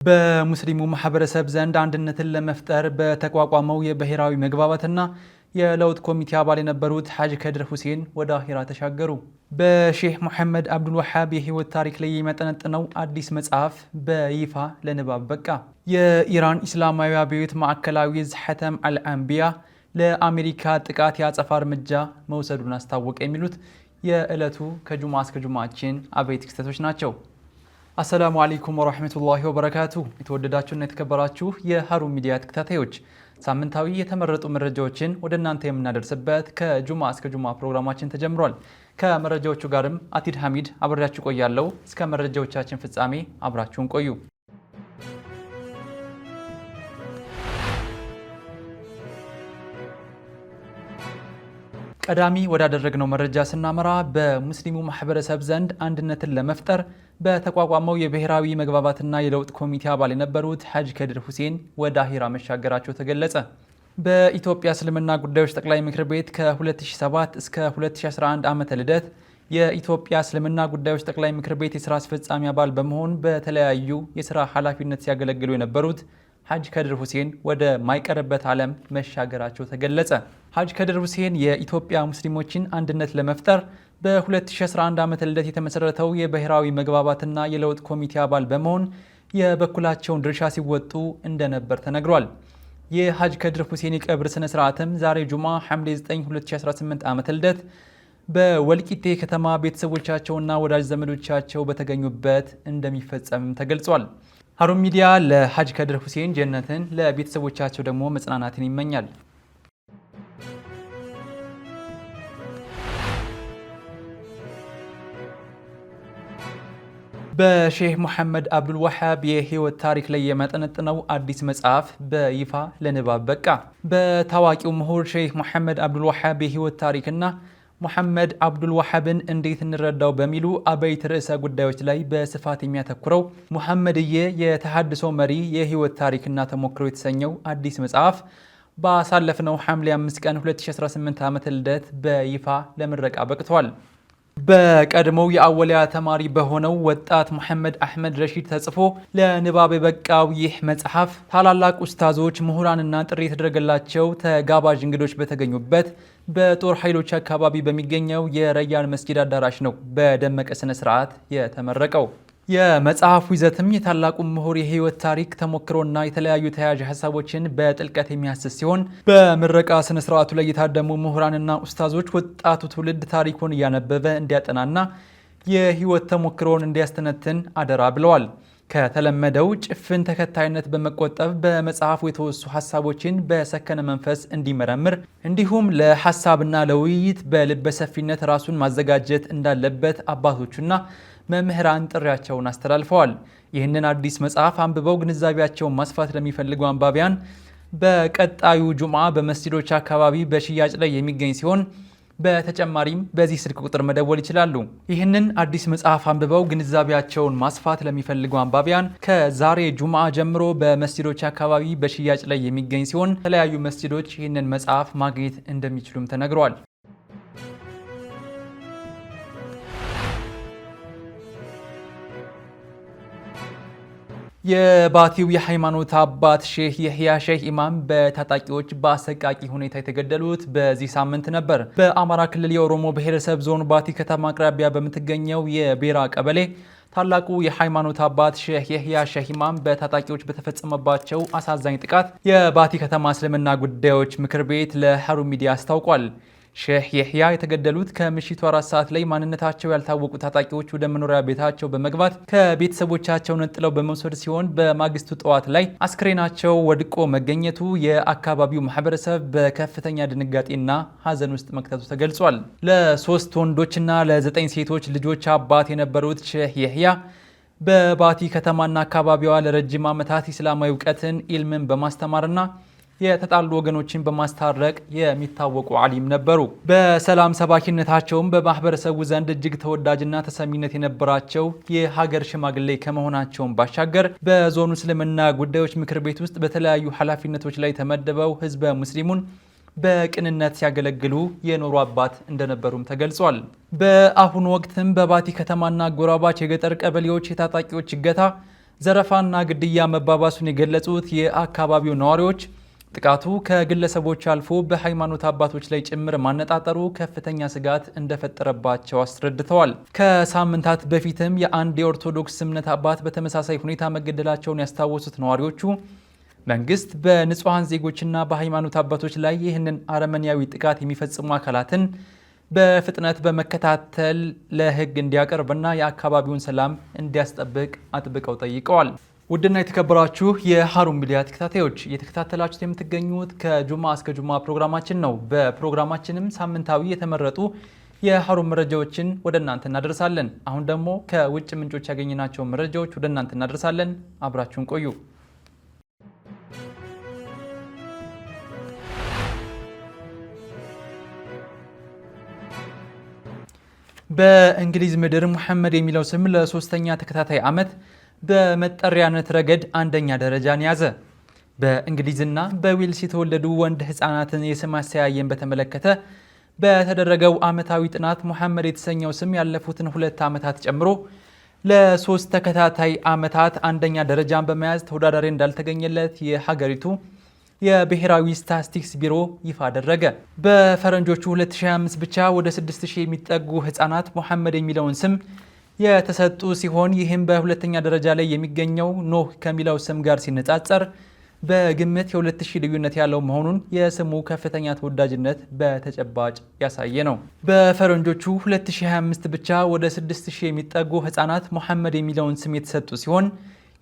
በሙስሊሙ ማህበረሰብ ዘንድ አንድነትን ለመፍጠር በተቋቋመው የብሔራዊ መግባባትና የለውጥ ኮሚቴ አባል የነበሩት ሐጅ ከድር ሁሴን ወደ አኺራ ተሻገሩ። በሼህ መሐመድ አብዱል ወሃብ የህይወት ታሪክ ላይ የሚያጠነጥነው አዲስ መጽሐፍ በይፋ ለንባብ በቃ። የኢራን ኢስላማዊ አብዮት ማዕከላዊ ዕዝ ሐተም አልአንቢያ ለአሜሪካ ጥቃት የአጸፋ እርምጃ መውሰዱን አስታወቀ። የሚሉት የዕለቱ ከጁማ እስከ ጁማችን አበይት ክስተቶች ናቸው። አሰላሙ አለይኩም ወራህመቱላሂ ወበረካቱ። የተወደዳችሁና የተከበራችሁ የሀሩን ሚዲያ ተከታታዮች ሳምንታዊ የተመረጡ መረጃዎችን ወደ እናንተ የምናደርስበት ከጁማ እስከ ጁማ ፕሮግራማችን ተጀምሯል። ከመረጃዎቹ ጋርም አቲድ ሐሚድ አብሬያችሁ ቆያለሁ። እስከ መረጃዎቻችን ፍጻሜ አብራችሁን ቆዩ። ቀዳሚ ወዳደረግነው መረጃ ስናመራ በሙስሊሙ ማህበረሰብ ዘንድ አንድነትን ለመፍጠር በተቋቋመው የብሔራዊ መግባባትና የለውጥ ኮሚቴ አባል የነበሩት ሐጅ ከድር ሁሴን ወደ አኺራ መሻገራቸው ተገለጸ። በኢትዮጵያ እስልምና ጉዳዮች ጠቅላይ ምክር ቤት ከ2007 እስከ 2011 ዓመተ ልደት የኢትዮጵያ እስልምና ጉዳዮች ጠቅላይ ምክር ቤት የሥራ አስፈጻሚ አባል በመሆን በተለያዩ የሥራ ኃላፊነት ሲያገለግሉ የነበሩት ሐጅ ከድር ሁሴን ወደ ማይቀርበት ዓለም መሻገራቸው ተገለጸ። ሐጅ ከድር ሁሴን የኢትዮጵያ ሙስሊሞችን አንድነት ለመፍጠር በ2011 ዓመተ ልደት የተመሰረተው የብሔራዊ መግባባትና የለውጥ ኮሚቴ አባል በመሆን የበኩላቸውን ድርሻ ሲወጡ እንደነበር ተነግሯል። የሐጅ ከድር ሁሴን የቀብር ስነ ስርዓትም ዛሬ ጁማ ሐምሌ 9 2018 ዓመተ ልደት በወልቂጤ ከተማ ቤተሰቦቻቸውና ወዳጅ ዘመዶቻቸው በተገኙበት እንደሚፈጸምም ተገልጿል። ሀሩን ሚዲያ ለሐጅ ከድር ሁሴን ጀነትን ለቤተሰቦቻቸው ደግሞ መጽናናትን ይመኛል። በሼህ መሐመድ አብዱል ወሃብ የህይወት ታሪክ ላይ የሚያጠነጥነው አዲስ መጽሐፍ በይፋ ለንባብ በቃ። በታዋቂው ምሁር ሼህ መሐመድ አብዱል ወሃብ የህይወት ታሪክና መሐመድ አብዱል ወሃብን እንዴት እንረዳው በሚሉ አበይት ርዕሰ ጉዳዮች ላይ በስፋት የሚያተኩረው ሙሐመድዬ የተሐድሶ መሪ የህይወት ታሪክና ተሞክሮ የተሰኘው አዲስ መጽሐፍ ባሳለፍነው ሐምሌ 5 ቀን 2018 ዓመተ ልደት በይፋ ለምረቃ በቅቷል። በቀድሞው የአወሊያ ተማሪ በሆነው ወጣት መሐመድ አህመድ ረሺድ ተጽፎ ለንባብ የበቃው ይህ መጽሐፍ ታላላቅ ኡስታዞች፣ ምሁራንና ጥሪ የተደረገላቸው ተጋባዥ እንግዶች በተገኙበት በጦር ኃይሎች አካባቢ በሚገኘው የረያን መስጂድ አዳራሽ ነው በደመቀ ስነ ስርዓት የተመረቀው። የመጽሐፉ ይዘትም የታላቁ ምሁር የህይወት ታሪክ ተሞክሮና የተለያዩ ተያያዥ ሀሳቦችን በጥልቀት የሚያስስ ሲሆን በምረቃ ስነ ስርዓቱ ላይ የታደሙ ምሁራንና ኡስታዞች ወጣቱ ትውልድ ታሪኩን እያነበበ እንዲያጠናና የህይወት ተሞክሮን እንዲያስተነትን አደራ ብለዋል። ከተለመደው ጭፍን ተከታይነት በመቆጠብ በመጽሐፉ የተወሱ ሀሳቦችን በሰከነ መንፈስ እንዲመረምር እንዲሁም ለሀሳብና ለውይይት በልበ ሰፊነት ራሱን ማዘጋጀት እንዳለበት አባቶቹና መምህራን ጥሪያቸውን አስተላልፈዋል። ይህንን አዲስ መጽሐፍ አንብበው ግንዛቤያቸውን ማስፋት ለሚፈልጉ አንባቢያን በቀጣዩ ጁምዓ በመስጂዶች አካባቢ በሽያጭ ላይ የሚገኝ ሲሆን በተጨማሪም በዚህ ስልክ ቁጥር መደወል ይችላሉ። ይህንን አዲስ መጽሐፍ አንብበው ግንዛቤያቸውን ማስፋት ለሚፈልጉ አንባቢያን ከዛሬ ጁምዓ ጀምሮ በመስጂዶች አካባቢ በሽያጭ ላይ የሚገኝ ሲሆን የተለያዩ መስጂዶች ይህንን መጽሐፍ ማግኘት እንደሚችሉም ተነግሯል። የባቲው የሃይማኖት አባት ሼህ የህያ ሼህ ኢማም በታጣቂዎች በአሰቃቂ ሁኔታ የተገደሉት በዚህ ሳምንት ነበር። በአማራ ክልል የኦሮሞ ብሔረሰብ ዞን ባቲ ከተማ አቅራቢያ በምትገኘው የቤራ ቀበሌ ታላቁ የሃይማኖት አባት ሼህ የህያ ሼህ ኢማም በታጣቂዎች በተፈጸመባቸው አሳዛኝ ጥቃት የባቲ ከተማ እስልምና ጉዳዮች ምክር ቤት ለሀሩን ሚዲያ አስታውቋል። ሼህ የህያ የተገደሉት ከምሽቱ 4 ሰዓት ላይ ማንነታቸው ያልታወቁ ታጣቂዎች ወደ መኖሪያ ቤታቸው በመግባት ከቤተሰቦቻቸው ነጥለው በመውሰድ ሲሆን በማግስቱ ጠዋት ላይ አስክሬናቸው ወድቆ መገኘቱ የአካባቢው ማህበረሰብ በከፍተኛ ድንጋጤና ሀዘን ውስጥ መክተቱ ተገልጿል። ለ3 ወንዶችና ለ9 ሴቶች ልጆች አባት የነበሩት ሼህ የህያ በባቲ ከተማና አካባቢዋ ለረጅም ዓመታት ኢስላማዊ እውቀትን ኢልምን በማስተማርና የተጣሉ ወገኖችን በማስታረቅ የሚታወቁ ዓሊም ነበሩ። በሰላም ሰባኪነታቸውም በማህበረሰቡ ዘንድ እጅግ ተወዳጅና ተሰሚነት የነበራቸው የሀገር ሽማግሌ ከመሆናቸውም ባሻገር በዞኑ እስልምና ጉዳዮች ምክር ቤት ውስጥ በተለያዩ ኃላፊነቶች ላይ ተመድበው ህዝበ ሙስሊሙን በቅንነት ሲያገለግሉ የኖሩ አባት እንደነበሩም ተገልጿል። በአሁኑ ወቅትም በባቲ ከተማና አጎራባች የገጠር ቀበሌዎች የታጣቂዎች እገታ ዘረፋና ግድያ መባባሱን የገለጹት የአካባቢው ነዋሪዎች ጥቃቱ ከግለሰቦች አልፎ በሃይማኖት አባቶች ላይ ጭምር ማነጣጠሩ ከፍተኛ ስጋት እንደፈጠረባቸው አስረድተዋል። ከሳምንታት በፊትም የአንድ የኦርቶዶክስ እምነት አባት በተመሳሳይ ሁኔታ መገደላቸውን ያስታወሱት ነዋሪዎቹ መንግስት በንጹሐን ዜጎችና በሃይማኖት አባቶች ላይ ይህንን አረመኔያዊ ጥቃት የሚፈጽሙ አካላትን በፍጥነት በመከታተል ለሕግ እንዲያቀርብና የአካባቢውን ሰላም እንዲያስጠብቅ አጥብቀው ጠይቀዋል። ውድና የተከበራችሁ የሀሩን ሚዲያ ተከታታዮች እየተከታተላችሁት የምትገኙት ከጁማ እስከ ጁማ ፕሮግራማችን ነው። በፕሮግራማችንም ሳምንታዊ የተመረጡ የሀሩን መረጃዎችን ወደ እናንተ እናደርሳለን። አሁን ደግሞ ከውጭ ምንጮች ያገኘናቸው መረጃዎች ወደ እናንተ እናደርሳለን። አብራችሁን ቆዩ። በእንግሊዝ ምድር ሙሐመድ የሚለው ስም ለሶስተኛ ተከታታይ ዓመት በመጠሪያነት ረገድ አንደኛ ደረጃን ያዘ። በእንግሊዝና በዌልስ የተወለዱ ወንድ ህፃናትን የስም አሰያየን በተመለከተ በተደረገው ዓመታዊ ጥናት ሙሐመድ የተሰኘው ስም ያለፉትን 2 ዓመታት ጨምሮ ለ3 ተከታታይ ዓመታት አንደኛ ደረጃን በመያዝ ተወዳዳሪ እንዳልተገኘለት የሀገሪቱ የብሔራዊ ስታቲስቲክስ ቢሮ ይፋ አደረገ። በፈረንጆቹ 2025 ብቻ ወደ 6000 የሚጠጉ ህፃናት ሙሐመድ የሚለውን ስም የተሰጡ ሲሆን ይህም በሁለተኛ ደረጃ ላይ የሚገኘው ኖህ ከሚለው ስም ጋር ሲነጻጸር በግምት የ2000 ልዩነት ያለው መሆኑን የስሙ ከፍተኛ ተወዳጅነት በተጨባጭ ያሳየ ነው። በፈረንጆቹ 2025 ብቻ ወደ 6000 የሚጠጉ ህፃናት ሙሐመድ የሚለውን ስም የተሰጡ ሲሆን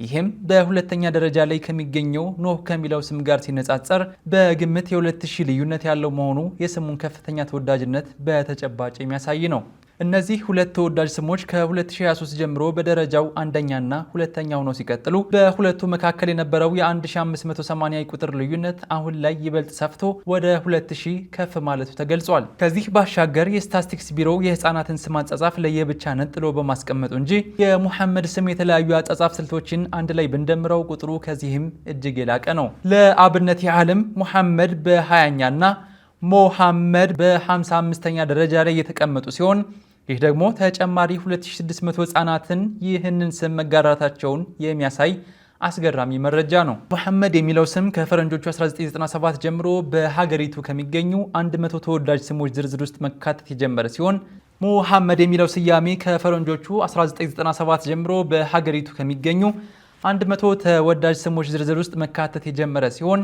ይህም በሁለተኛ ደረጃ ላይ ከሚገኘው ኖህ ከሚለው ስም ጋር ሲነጻጸር በግምት የ2000 ልዩነት ያለው መሆኑ የስሙን ከፍተኛ ተወዳጅነት በተጨባጭ የሚያሳይ ነው። እነዚህ ሁለት ተወዳጅ ስሞች ከ2023 ጀምሮ በደረጃው አንደኛና ሁለተኛ ሆነው ሲቀጥሉ በሁለቱ መካከል የነበረው የ1580 ቁጥር ልዩነት አሁን ላይ ይበልጥ ሰፍቶ ወደ 2000 ከፍ ማለቱ ተገልጿል። ከዚህ ባሻገር የስታቲስቲክስ ቢሮ የህፃናትን ስም አጻጻፍ ለየብቻ ነጥሎ በማስቀመጡ እንጂ የሙሐመድ ስም የተለያዩ አጻጻፍ ስልቶችን አንድ ላይ ብንደምረው ቁጥሩ ከዚህም እጅግ የላቀ ነው። ለአብነት ያህልም ሙሐመድ በ20ኛና ሞሐመድ በ55ኛ ደረጃ ላይ የተቀመጡ ሲሆን ይህ ደግሞ ተጨማሪ 2600 ህፃናትን ይህንን ስም መጋራታቸውን የሚያሳይ አስገራሚ መረጃ ነው። ሙሐመድ የሚለው ስም ከፈረንጆቹ 1997 ጀምሮ በሀገሪቱ ከሚገኙ 100 ተወዳጅ ስሞች ዝርዝር ውስጥ መካተት የጀመረ ሲሆን ሙሐመድ የሚለው ስያሜ ከፈረንጆቹ 1997 ጀምሮ በሀገሪቱ ከሚገኙ 100 ተወዳጅ ስሞች ዝርዝር ውስጥ መካተት የጀመረ ሲሆን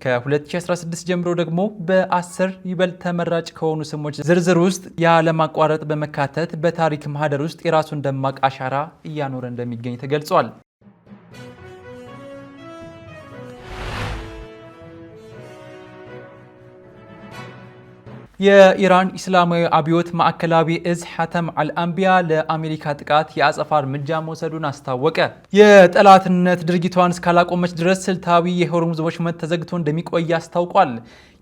ከ2016 ጀምሮ ደግሞ በ10 ይበልጥ ተመራጭ ከሆኑ ስሞች ዝርዝር ውስጥ ያለማቋረጥ በመካተት በታሪክ ማህደር ውስጥ የራሱን ደማቅ አሻራ እያኖረ እንደሚገኝ ተገልጿል። የኢራን ኢስላማዊ አብዮት ማዕከላዊ እዝ ሐተም አልአንቢያ ለአሜሪካ ጥቃት የአጸፋ እርምጃ መውሰዱን አስታወቀ። የጠላትነት ድርጊቷን እስካላቆመች ድረስ ስልታዊ የሆርሙዝ ወሽመጥ ተዘግቶ እንደሚቆይ አስታውቋል።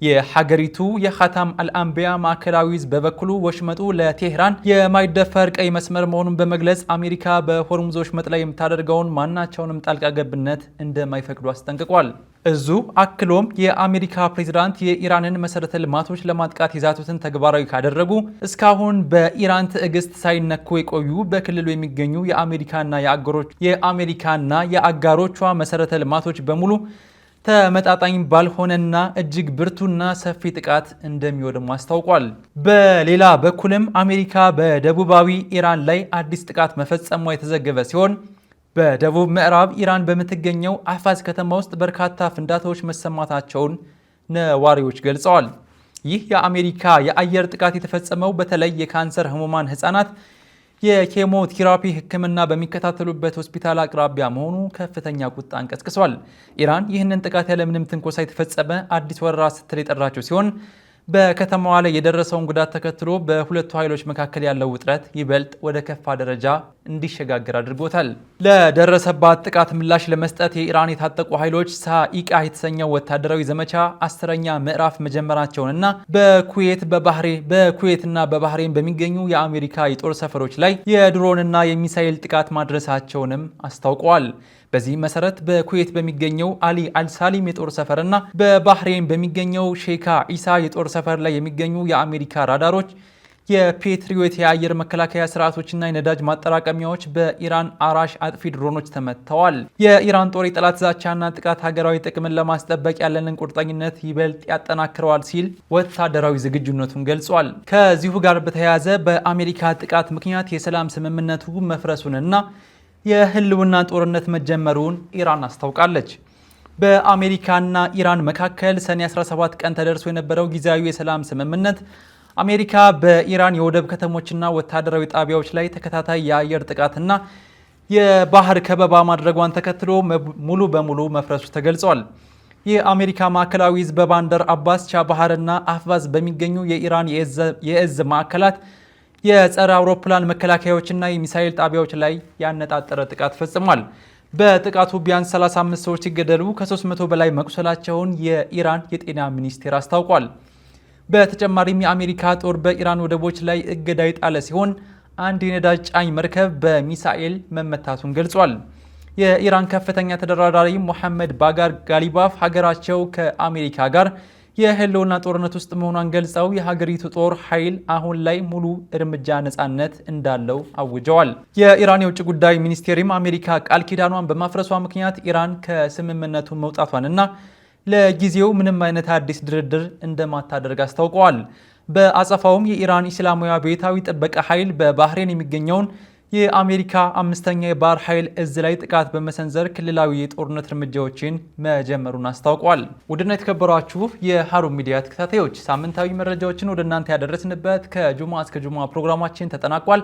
የሀገሪቱ የሐተም አልአንቢያ ማዕከላዊ እዝ በበኩሉ ወሽመጡ ለቴህራን የማይደፈር ቀይ መስመር መሆኑን በመግለጽ አሜሪካ በሆርሙዝ ወሽመጥ ላይ የምታደርገውን ማናቸውንም ጣልቃ ገብነት እንደማይፈቅዱ አስጠንቅቋል። እዙ አክሎም የአሜሪካ ፕሬዝዳንት የኢራንን መሰረተ ልማቶች ለማጥቃት የዛቱትን ተግባራዊ ካደረጉ እስካሁን በኢራን ትዕግስት ሳይነኩ የቆዩ በክልሉ የሚገኙ የአሜሪካና የአጋሮቿ መሰረተ ልማቶች በሙሉ ተመጣጣኝ ባልሆነና እጅግ ብርቱና ሰፊ ጥቃት እንደሚወድሙ አስታውቋል። በሌላ በኩልም አሜሪካ በደቡባዊ ኢራን ላይ አዲስ ጥቃት መፈጸሟ የተዘገበ ሲሆን በደቡብ ምዕራብ ኢራን በምትገኘው አፋዝ ከተማ ውስጥ በርካታ ፍንዳታዎች መሰማታቸውን ነዋሪዎች ገልጸዋል። ይህ የአሜሪካ የአየር ጥቃት የተፈጸመው በተለይ የካንሰር ህሙማን ህፃናት የኬሞቴራፒ ሕክምና በሚከታተሉበት ሆስፒታል አቅራቢያ መሆኑ ከፍተኛ ቁጣን ቀስቅሷል። ኢራን ይህንን ጥቃት ያለምንም ትንኮሳ የተፈጸመ አዲስ ወረራ ስትል የጠራቸው ሲሆን በከተማዋ ላይ የደረሰውን ጉዳት ተከትሎ በሁለቱ ኃይሎች መካከል ያለው ውጥረት ይበልጥ ወደ ከፋ ደረጃ እንዲሸጋገር አድርጎታል። ለደረሰባት ጥቃት ምላሽ ለመስጠት የኢራን የታጠቁ ኃይሎች ሳኢቃ የተሰኘው ወታደራዊ ዘመቻ 10ኛ ምዕራፍ መጀመራቸውንና በኩዌትና በባህሬን በሚገኙ የአሜሪካ የጦር ሰፈሮች ላይ የድሮንና የሚሳኤል ጥቃት ማድረሳቸውንም አስታውቀዋል። በዚህ መሰረት በኩዌት በሚገኘው አሊ አልሳሊም የጦር ሰፈርና በባህሬን በሚገኘው ሼካ ኢሳ የጦር ሰፈር ላይ የሚገኙ የአሜሪካ ራዳሮች የፔትሪዮት የአየር መከላከያ ስርዓቶችና የነዳጅ ማጠራቀሚያዎች በኢራን አራሽ አጥፊ ድሮኖች ተመተዋል። የኢራን ጦር የጠላት ዛቻና ጥቃት ሀገራዊ ጥቅምን ለማስጠበቅ ያለንን ቁርጠኝነት ይበልጥ ያጠናክረዋል ሲል ወታደራዊ ዝግጁነቱን ገልጿል። ከዚሁ ጋር በተያያዘ በአሜሪካ ጥቃት ምክንያት የሰላም ስምምነቱ መፍረሱንና የህልውና ጦርነት መጀመሩን ኢራን አስታውቃለች። በአሜሪካና ኢራን መካከል ሰኔ 17 ቀን ተደርሶ የነበረው ጊዜያዊ የሰላም ስምምነት አሜሪካ በኢራን የወደብ ከተሞችና ወታደራዊ ጣቢያዎች ላይ ተከታታይ የአየር ጥቃትና የባህር ከበባ ማድረጓን ተከትሎ ሙሉ በሙሉ መፍረሱ ተገልጿል። የአሜሪካ ማዕከላዊ ዕዝ በባንደር አባስ፣ ቻባሃርና አህቫዝ በሚገኙ የኢራን የእዝ ማዕከላት የጸረ አውሮፕላን መከላከያዎችና የሚሳኤል ጣቢያዎች ላይ ያነጣጠረ ጥቃት ፈጽሟል። በጥቃቱ ቢያንስ 35 ሰዎች ሲገደሉ ከ300 በላይ መቁሰላቸውን የኢራን የጤና ሚኒስቴር አስታውቋል። በተጨማሪም የአሜሪካ ጦር በኢራን ወደቦች ላይ እገዳ የጣለ ሲሆን አንድ የነዳጅ ጫኝ መርከብ በሚሳኤል መመታቱን ገልጿል። የኢራን ከፍተኛ ተደራዳሪ ሞሐመድ ባጋር ጋሊባፍ ሀገራቸው ከአሜሪካ ጋር የህልውና ጦርነት ውስጥ መሆኗን ገልጸው የሀገሪቱ ጦር ኃይል አሁን ላይ ሙሉ እርምጃ ነጻነት እንዳለው አውጀዋል። የኢራን የውጭ ጉዳይ ሚኒስቴርም አሜሪካ ቃል ኪዳኗን በማፍረሷ ምክንያት ኢራን ከስምምነቱ መውጣቷንና ለጊዜው ምንም አይነት አዲስ ድርድር እንደማታደርግ አስታውቀዋል። በአጸፋውም የኢራን ኢስላማዊ አብዮታዊ ጥበቃ ኃይል በባህሬን የሚገኘውን የአሜሪካ 5ኛ የባህር ኃይል እዝ ላይ ጥቃት በመሰንዘር ክልላዊ የጦርነት እርምጃዎችን መጀመሩን አስታውቋል። ውድና የተከበራችሁ የሀሩን ሚዲያ ተከታታዮች ሳምንታዊ መረጃዎችን ወደ እናንተ ያደረስንበት ከጁማ እስከ ጁማ ፕሮግራማችን ተጠናቋል።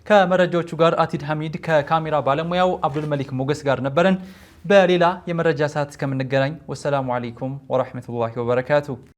ከመረጃዎቹ ጋር አቲድ ሐሚድ ከካሜራ ባለሙያው አብዱል መሊክ ሞገስ ጋር ነበረን። በሌላ የመረጃ ሰዓት እስከምንገናኝ ወሰላሙ አለይኩም ወራህመቱላሂ ወበረካቱ።